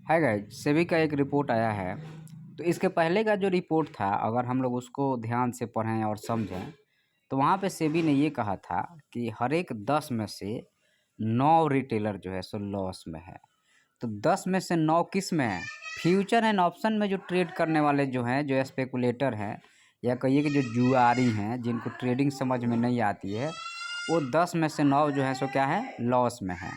है गाइज, सेबी का एक रिपोर्ट आया है। तो इसके पहले का जो रिपोर्ट था, अगर हम लोग उसको ध्यान से पढ़ें और समझें, तो वहाँ पे सेबी ने ये कहा था कि हर एक 10 में से 9 रिटेलर जो है सो लॉस में है। तो 10 में से 9 किस में है? फ्यूचर एंड ऑप्शन में जो ट्रेड करने वाले जो हैं, जो स्पेकुलेटर हैं, या कहिए कि जो जुआरी हैं, जिनको ट्रेडिंग समझ में नहीं आती है, वो 10 में से 9 जो है सो क्या है, लॉस में है।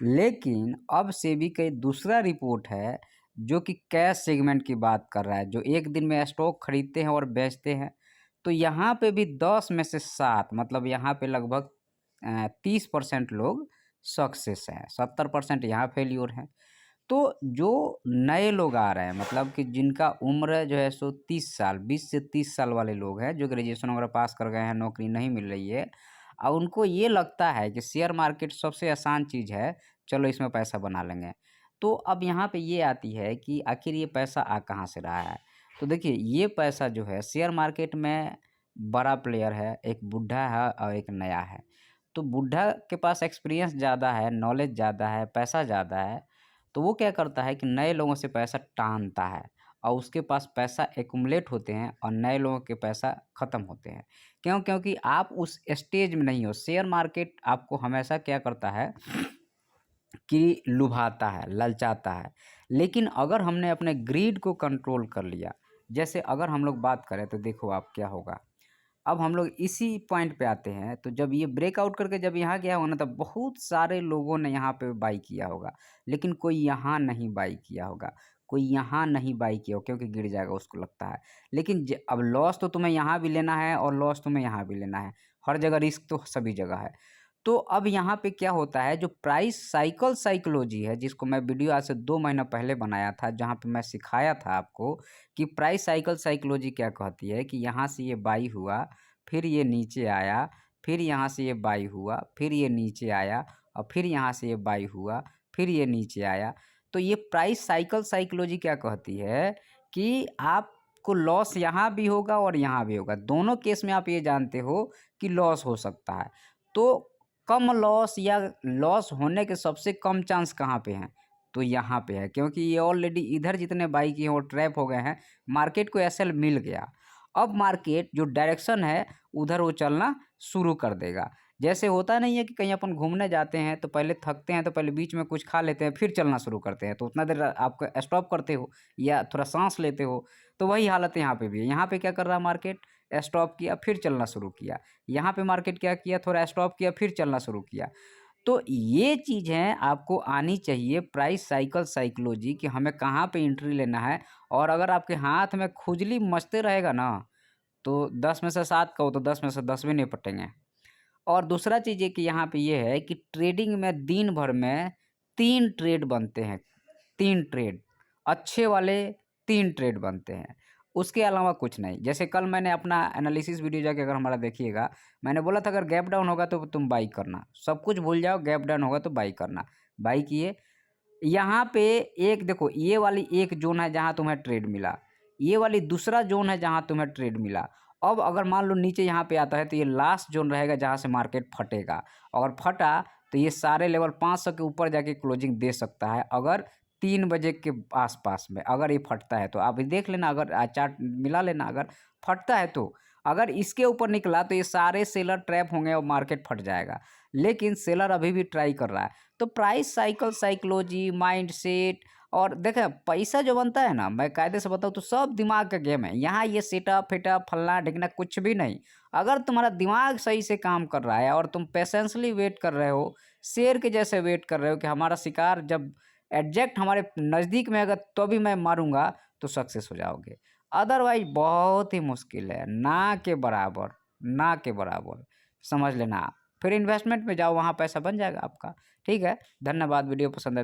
लेकिन अब सेबी का दूसरा रिपोर्ट है जो कि कैश सेगमेंट की बात कर रहा है, जो एक दिन में स्टॉक खरीदते हैं और बेचते हैं। तो यहाँ पे भी 10 में से 7, मतलब यहाँ पे लगभग 30% लोग सक्सेस हैं, 70% यहाँ फेल्योर हैं। तो जो नए लोग आ रहे हैं, मतलब कि जिनका उम्र जो है सो 30 साल, 20 से 30 साल वाले लोग हैं, जो ग्रेजुएशन वगैरह पास कर गए हैं, नौकरी नहीं मिल रही है, और उनको ये लगता है कि शेयर मार्केट सबसे आसान चीज़ है, चलो इसमें पैसा बना लेंगे। तो अब यहाँ पे ये आती है कि आखिर ये पैसा आ कहाँ से रहा है? तो देखिए, ये पैसा जो है शेयर मार्केट में बड़ा प्लेयर है, एक बूढ़ा है और एक नया है। तो बूढ़ा के पास एक्सपीरियंस ज़्यादा है, नॉलेज ज़्यादा है, पैसा ज़्यादा है, तो वो क्या करता है कि नए लोगों से पैसा टानता है, और उसके पास पैसा एक्युमुलेट होते हैं और नए लोगों के पैसा ख़त्म होते हैं। क्यों? क्योंकि आप उस स्टेज में नहीं हो। शेयर मार्केट आपको हमेशा क्या करता है कि लुभाता है, ललचाता है। लेकिन अगर हमने अपने ग्रीड को कंट्रोल कर लिया, जैसे अगर हम लोग बात करें तो देखो आप क्या होगा। अब हम लोग इसी पॉइंट पे आते हैं, तो जब ये ब्रेकआउट करके जब यहाँ गया होगा ना, तब बहुत सारे लोगों ने यहाँ पे बाई किया होगा, लेकिन कोई यहाँ नहीं बाई किया होगा, कोई यहाँ नहीं बाई किया होगा, क्योंकि गिर जाएगा उसको लगता है। लेकिन अब लॉस तो तुम्हें यहाँ भी लेना है और लॉस तुम्हें यहाँ भी लेना है, हर जगह रिस्क तो सभी जगह है। तो अब यहाँ पे क्या होता है, जो प्राइस साइकिल साइकोलॉजी है, जिसको मैं वीडियो आज से 2 महीना पहले बनाया था, जहाँ पे मैं सिखाया था आपको कि प्राइस साइकिल साइकोलॉजी क्या कहती है, कि यहाँ से ये बाई हुआ, फिर ये नीचे आया, फिर यहाँ से ये बाई हुआ, फिर ये नीचे आया, और फिर यहाँ से ये बाई हुआ, फिर ये नीचे आया। तो ये प्राइस साइकिल साइकोलॉजी क्या कहती है कि आपको लॉस यहाँ भी होगा और यहाँ भी होगा, दोनों केस में आप ये जानते हो कि लॉस हो सकता है। तो कम लॉस या लॉस होने के सबसे कम चांस कहाँ पे हैं? तो यहाँ पे है, क्योंकि ये ऑलरेडी इधर जितने बाई किए हैं वो ट्रैप हो गए हैं, मार्केट को एसएल मिल गया। अब मार्केट जो डायरेक्शन है उधर वो चलना शुरू कर देगा। जैसे होता नहीं है कि कहीं अपन घूमने जाते हैं तो पहले थकते हैं, तो पहले बीच में कुछ खा लेते हैं, फिर चलना शुरू करते हैं, तो उतना देर आप स्टॉप करते हो या थोड़ा सांस लेते हो। तो वही हालत यहाँ पे भी है। यहाँ पे क्या कर रहा है मार्केट? स्टॉप किया, फिर चलना शुरू किया। यहाँ पे मार्केट क्या किया? थोड़ा स्टॉप किया, फिर चलना शुरू किया। तो ये चीज़ें आपको आनी चाहिए, प्राइस साइकिल साइकोलॉजी, कि हमें कहाँ पे एंट्री लेना है। और अगर आपके हाथ में खुजली मचते रहेगा ना, तो 10 में से 7 कहो तो 10 में से 10 भी नहीं पटेंगे। और दूसरा चीज़ है कि यहाँ पे ये है कि ट्रेडिंग में दिन भर में 3 ट्रेड बनते हैं, 3 ट्रेड, अच्छे वाले 3 ट्रेड बनते हैं, उसके अलावा कुछ नहीं। जैसे कल मैंने अपना एनालिसिस वीडियो जाके अगर हमारा देखिएगा, मैंने बोला था अगर गैप डाउन होगा तो तुम बाई करना, सब कुछ भूल जाओ, गैप डाउन होगा तो बाई करना। बाई किए, यहाँ पे एक देखो, ये वाली एक ज़ोन है जहाँ तुम्हें ट्रेड मिला, ये वाली दूसरा ज़ोन है जहाँ तुम्हें ट्रेड मिला। अब अगर मान लो नीचे यहाँ पे आता है, तो ये लास्ट ज़ोन रहेगा जहाँ से मार्केट फटेगा। अगर फटा तो ये सारे लेवल 500 के ऊपर जाके क्लोजिंग दे सकता है, अगर 3 बजे के आस-पास में अगर ये फटता है तो। आप देख लेना, अगर चार्ट मिला लेना, अगर फटता है तो। अगर इसके ऊपर निकला तो ये सारे सेलर ट्रैप होंगे और मार्केट फट जाएगा। लेकिन सेलर अभी भी ट्राई कर रहा है। तो प्राइस साइकिल साइकोलॉजी, माइंडसेट, और देखें पैसा जो बनता है ना, मैं कायदे से बताऊँ तो सब दिमाग का गेम है। यहाँ ये सेटअप फेटअप फलना ढिकना कुछ भी नहीं। अगर तुम्हारा दिमाग सही से काम कर रहा है और तुम पेशेंसली वेट कर रहे हो, शेर के जैसे वेट कर रहे हो कि हमारा शिकार जब एग्जैक्ट हमारे नज़दीक में आएगा तो भी मैं मारूंगा, तो सक्सेस हो जाओगे। अदरवाइज बहुत ही मुश्किल है, ना के बराबर, ना के बराबर, समझ लेना आप। फिर इन्वेस्टमेंट में जाओ, वहाँ पैसा बन जाएगा आपका। ठीक है, धन्यवाद। वीडियो पसंद है तो